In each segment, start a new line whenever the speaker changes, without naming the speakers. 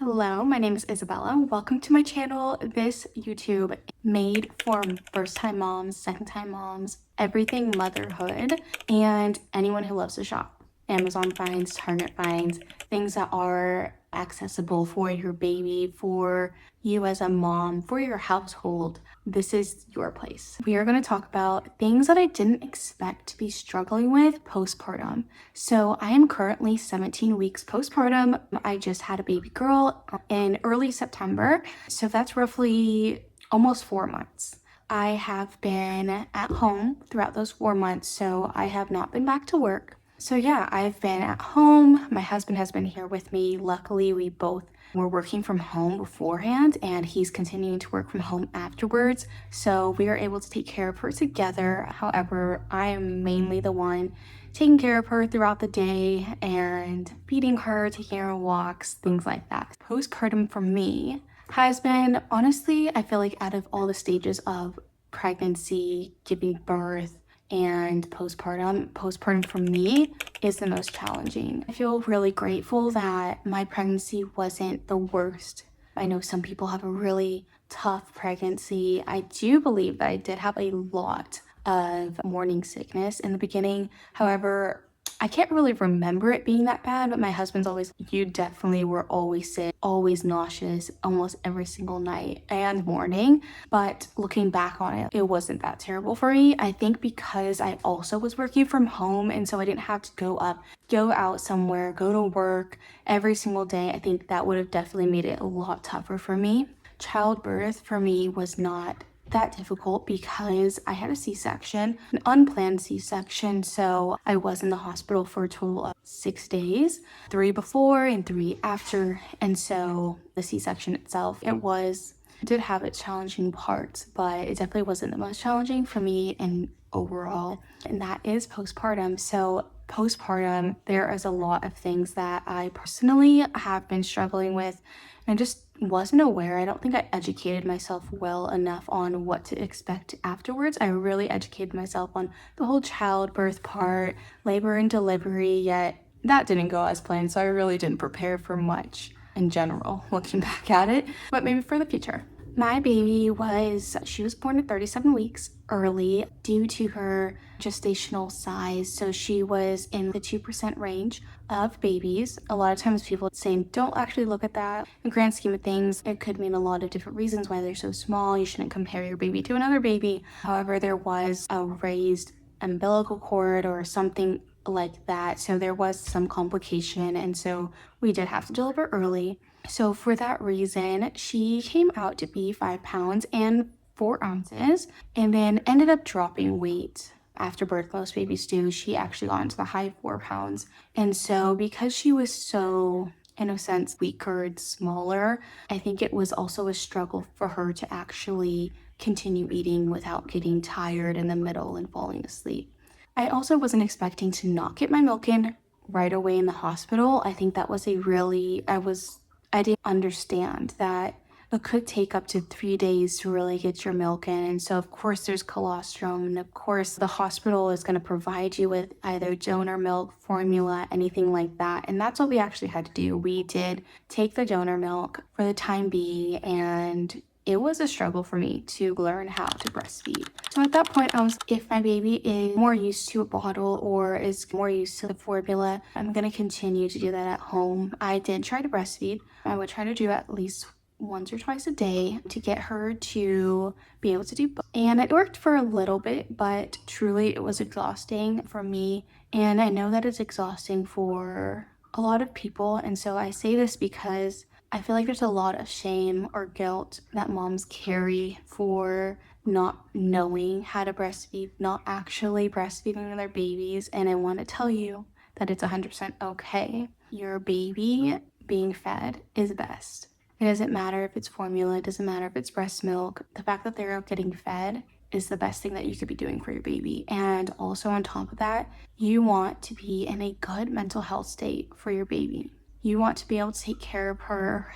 Hello, my name is Isabella. Welcome to my channel. This YouTube made for first-time moms, second-time moms, everything motherhood, and anyone who loves to shop. Amazon finds, Target finds, things that are accessible for your baby, for you as a mom, for your household. This is your place. We are going to talk about things that I didn't expect to be struggling with postpartum. So I am currently 17 weeks postpartum. I just had a baby girl in early September. So that's roughly almost 4 months. I have been at home throughout those 4 months, so I have not been back to work. So yeah, I've been at home. My husband has been here with me. Luckily, we both were working from home beforehand, and he's continuing to work from home afterwards. So we are able to take care of her together. However, I am mainly the one taking care of her throughout the day and feeding her, taking her on walks, things like that. Postpartum for me has been, honestly, I feel like out of all the stages of pregnancy, giving birth, and postpartum for me is the most challenging. I feel really grateful that my pregnancy wasn't the worst. I know some people have a really tough pregnancy. I do believe that I did have a lot of morning sickness in the beginning. However, I can't really remember it being that bad, but my husband's always, you definitely were always sick, always nauseous, almost every single night and morning. But looking back on it, it wasn't that terrible for me. I think because I also was working from home, and so I didn't have to go out somewhere, go to work every single day. I think that would have definitely made it a lot tougher for me. Childbirth for me was not that difficult because I had a C-section, an unplanned C-section, so I was in the hospital for a total of 6 days, 3 before and 3 after. And so the C-section itself, it did have its challenging parts, but it definitely wasn't the most challenging for me and overall, and that is postpartum. So postpartum, there is a lot of things that I personally have been struggling with and just wasn't aware. I don't think I educated myself well enough on what to expect afterwards. I really educated myself on the whole childbirth part, labor and delivery, yet that didn't go as planned, so I really didn't prepare for much in general, looking back at it, but maybe for the future. My baby she was born at 37 weeks early due to her gestational size. So she was in the 2% range of babies. A lot of times people say, don't actually look at that. In the grand scheme of things, it could mean a lot of different reasons why they're so small. You shouldn't compare your baby to another baby. However, there was a raised umbilical cord or something like that. So there was some complication. And so we did have to deliver early. So for that reason, she came out to be 5 pounds and 4 ounces and then ended up dropping weight. After birth, most babies do. She actually got into the high 4 pounds. And so because she was so, in a sense, weaker and smaller, I think it was also a struggle for her to actually continue eating without getting tired in the middle and falling asleep. I also wasn't expecting to not get my milk in right away in the hospital. I think that was I didn't understand that it could take up to 3 days to really get your milk in. And so, of course, there's colostrum. And, of course, the hospital is going to provide you with either donor milk, formula, anything like that. And that's what we actually had to do. We did take the donor milk for the time being, and it was a struggle for me to learn how to breastfeed. So at that point, if my baby is more used to a bottle or is more used to the formula, I'm going to continue to do that at home. I did try to breastfeed. I would try to do at least once or twice a day to get her to be able to do both. And it worked for a little bit, but truly it was exhausting for me. And I know that it's exhausting for a lot of people. And so I say this because I feel like there's a lot of shame or guilt that moms carry for not knowing how to breastfeed, not actually breastfeeding their babies. And I want to tell you that it's 100% okay. Your baby being fed is best. It doesn't matter if it's formula, it doesn't matter if it's breast milk. The fact that they're getting fed is the best thing that you could be doing for your baby. And also on top of that, you want to be in a good mental health state for your baby. You want to be able to take care of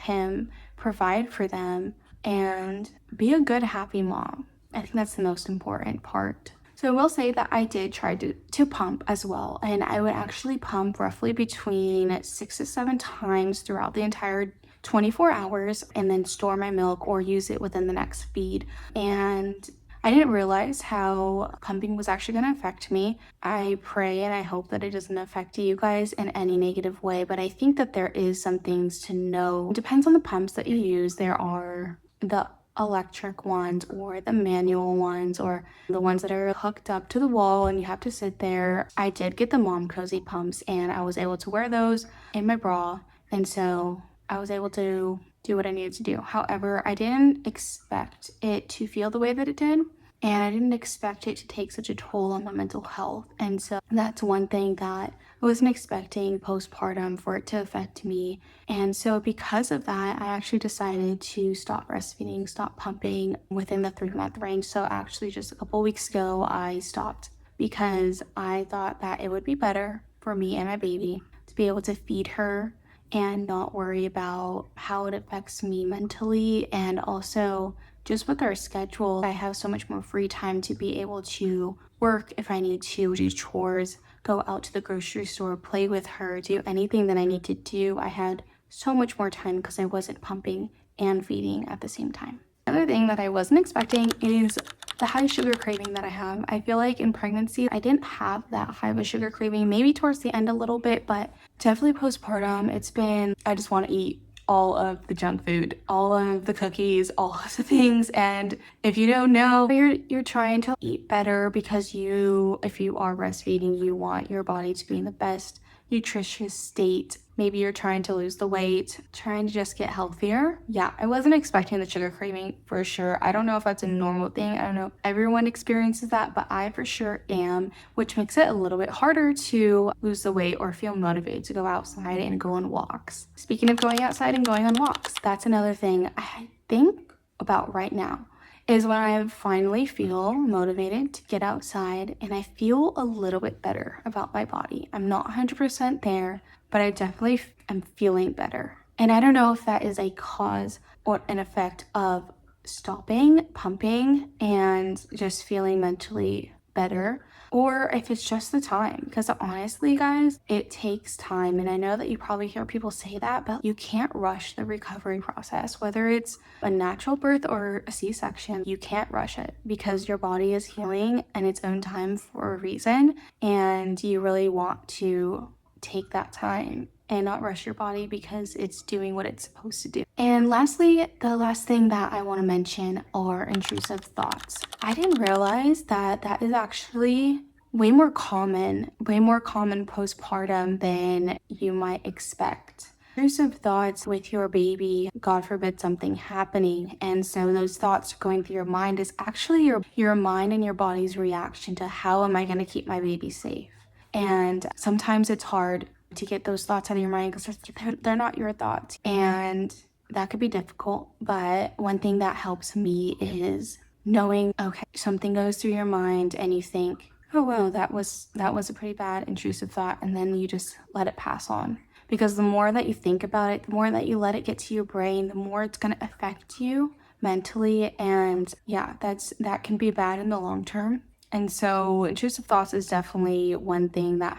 him, provide for them, and be a good, happy mom. I think that's the most important part. So I will say that I did try to pump as well. And I would actually pump roughly between 6 to 7 times throughout the entire 24 hours and then store my milk or use it within the next feed. And I didn't realize how pumping was actually going to affect me. I pray and I hope that it doesn't affect you guys in any negative way, but I think that there is some things to know. It depends on the pumps that you use. There are the electric ones or the manual ones or the ones that are hooked up to the wall and you have to sit there. I did get the Mom Cozy pumps and I was able to wear those in my bra, and so I was able to do what I needed to do. However, I didn't expect it to feel the way that it did, and I didn't expect it to take such a toll on my mental health. And so that's one thing that I wasn't expecting postpartum for it to affect me. And so because of that, I actually decided to stop breastfeeding, stop pumping within the 3-month range. So actually just a couple weeks ago, I stopped because I thought that it would be better for me and my baby to be able to feed her and not worry about how it affects me mentally. And also just with our schedule, I have so much more free time to be able to work if I need to, do chores, go out to the grocery store, play with her, do anything that I need to do. I had so much more time because I wasn't pumping and feeding at the same time. Another thing that I wasn't expecting is the high sugar craving that I have. I feel like in pregnancy, I didn't have that high of a sugar craving, maybe towards the end a little bit, but definitely postpartum, it's been, I just want to eat all of the junk food, all of the cookies, all of the things. And if you don't know, you're trying to eat better because if you are breastfeeding, you want your body to be in the best nutritious state. Maybe you're trying to lose the weight, trying to just get healthier. Yeah, I wasn't expecting the sugar craving for sure. I don't know if that's a normal thing. I don't know if everyone experiences that, but I for sure am, which makes it a little bit harder to lose the weight or feel motivated to go outside and go on walks. Speaking of going outside and going on walks, that's another thing I think about right now is when I finally feel motivated to get outside and I feel a little bit better about my body. I'm not 100% there, but I definitely am feeling better. And I don't know if that is a cause or an effect of stopping pumping and just feeling mentally better, or if it's just the time. Because honestly, guys, it takes time. And I know that you probably hear people say that, but you can't rush the recovery process. Whether it's a natural birth or a C-section, you can't rush it because your body is healing in its own time for a reason. And you really want to take that time and not rush your body because it's doing what it's supposed to do. And lastly, the last thing that I want to mention are intrusive thoughts. I didn't realize that that is actually way more common postpartum than you might expect. Intrusive thoughts with your baby, God forbid something happening, and so those thoughts going through your mind is actually your mind and your body's reaction to how am I going to keep my baby safe. And sometimes it's hard to get those thoughts out of your mind because they're not your thoughts. And that could be difficult. But one thing that helps me is knowing, okay, something goes through your mind and you think, oh, well, that was a pretty bad intrusive thought. And then you just let it pass on. Because the more that you think about it, the more that you let it get to your brain, the more it's going to affect you mentally. And yeah, that can be bad in the long term. And so intrusive thoughts is definitely one thing that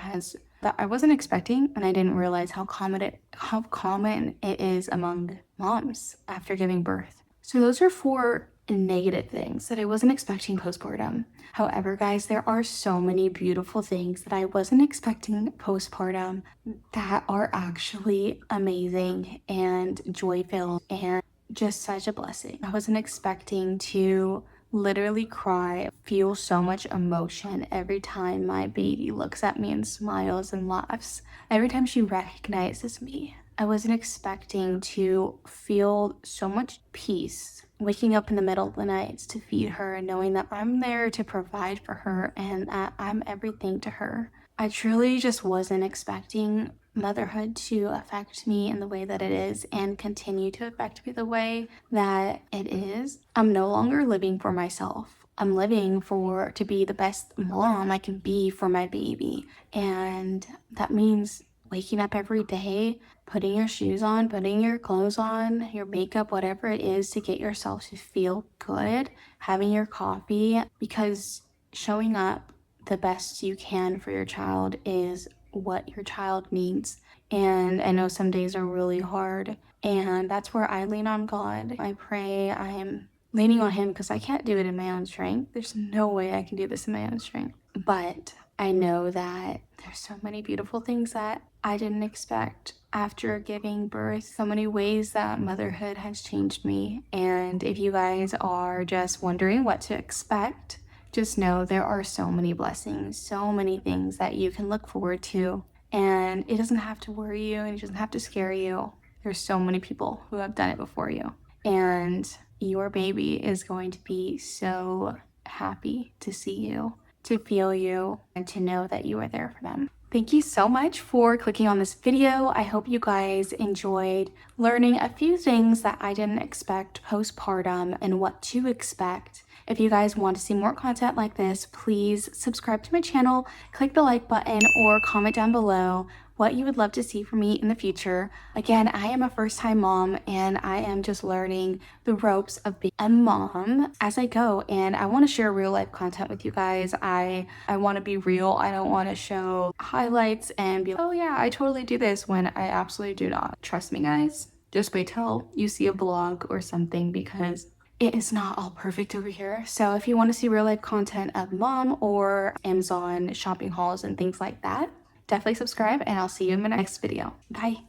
I wasn't expecting, and I didn't realize how common it is among moms after giving birth. So those are 4 negative things that I wasn't expecting postpartum. However, guys, there are so many beautiful things that I wasn't expecting postpartum that are actually amazing and joy-filled and just such a blessing. I wasn't expecting to literally cry, feel so much emotion every time my baby looks at me and smiles and laughs. Every time she recognizes me. I wasn't expecting to feel so much peace waking up in the middle of the night to feed her and knowing that I'm there to provide for her and that I'm everything to her. I truly just wasn't expecting motherhood to affect me in the way that it is and continue to affect me the way that it is. I'm no longer living for myself. I'm living to be the best mom I can be for my baby. And that means waking up every day, putting your shoes on, putting your clothes on, your makeup, whatever it is to get yourself to feel good, having your coffee, because showing up the best you can for your child is what your child needs. And I know some days are really hard And that's where I lean on God. I pray. I am leaning on Him because I can't do it in my own strength. There's no way I can do this in my own strength. But I know that there's so many beautiful things that I didn't expect after giving birth, so many ways that motherhood has changed me. And if you guys are just wondering what to expect, just know there are so many blessings, so many things that you can look forward to. And it doesn't have to worry you and it doesn't have to scare you. There's so many people who have done it before you. And your baby is going to be so happy to see you, to feel you, and to know that you are there for them. Thank you so much for clicking on this video. I hope you guys enjoyed learning a few things that I didn't expect postpartum and what to expect. If you guys want to see more content like this, please subscribe to my channel, click the like button, or comment down below what you would love to see from me in the future. Again, I am a first-time mom and I am just learning the ropes of being a mom as I go, and I want to share real life content with you guys. I want to be real. I don't want to show highlights and be like, oh yeah, I totally do this, when I absolutely do not. Trust me guys, just wait till you see a vlog or something, because it is not all perfect over here. So if you want to see real life content of mom or Amazon shopping hauls and things like that, definitely subscribe, and I'll see you in my next video. Bye.